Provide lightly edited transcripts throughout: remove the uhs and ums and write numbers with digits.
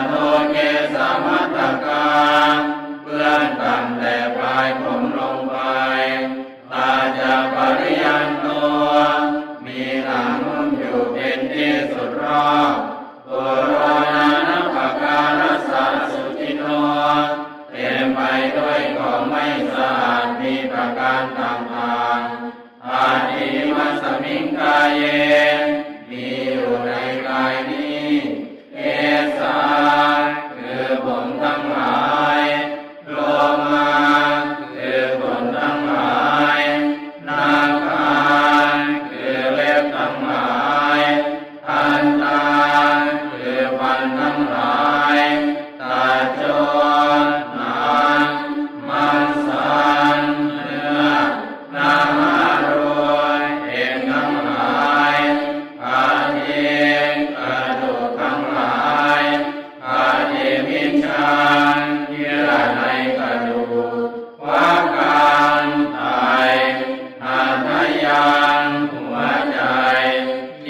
โทเกสามัตตกาเพื่อนต่ำแต่ปลายผมลงไปตาจะปริยันโตมีหนังหุ้มอยู่เป็นที่สุดรอบปุโรนานัปการัสสะสุทิโนเต็มไปด้วยของไม่สะอาดมีประการต่างๆอาทิมัสสมิงกายเยมีอยู่ในกายนี้เอสาคือผมทั้งหลายโลมาคือขนทั้งหลายนาคาคือเล็บทั้งหลายทันตาคือฟันทั้งหลายตาโจหนังมังสันเนื้อน้ำอารุณเอ็นทั้งหลายอาทิกระดูกทั้งหลายอาทิมิชานเยื่อในกระดูกว่าการไตหัตถยานหัวใจ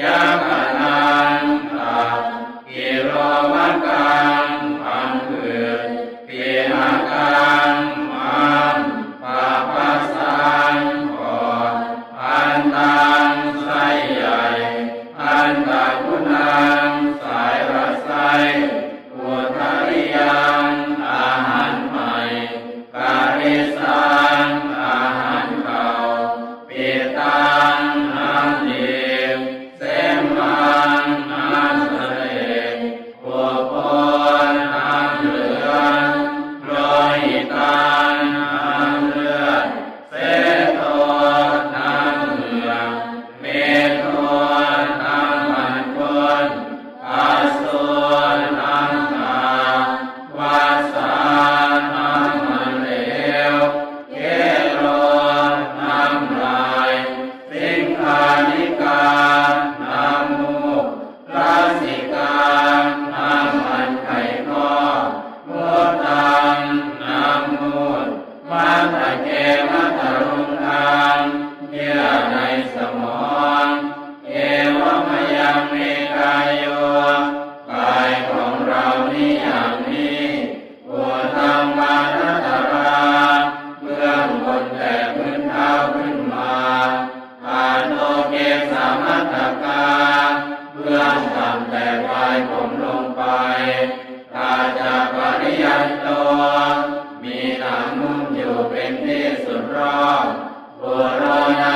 ยักขณันตับกิโลวัตการพังผืดปีอาการมันปาปัสสันปอดอันตังไส้ใหญ่อันตะกุนังสายรัดไส้อุทาริยังอาหารใหม่กาลิสังอาหารเก่าปิตังน้ำดิบเสมมังน้ำเสลดหัวโพนน้ำเหลืองโลหิตังน้ำเลือดเสโทน้ำเหงื่อเมโทน้ำมันข้นอาสุน้ำตาวาสาน้ำมันเหลวเกโลน้ำลายสิงคานิกาน้ำมูกลาสิกาน้ำมันไข่ข้อมูตังน้ำมูดมัตตะเกมัตตะรุงคังเยื่อในสมองเอวมยังมีกายโยกายของเรานี้อย่างนี้อุทังมานัตราเบื้องบนแต่พื้นเท้าขึ้นมาอาโนเกสามัตตกาเบื้องต่ำแต่ปลายผมลงไปตาจะปริยันโตมีหนังหุ้มอยู่เป็นที่สุดรอบปุโรนา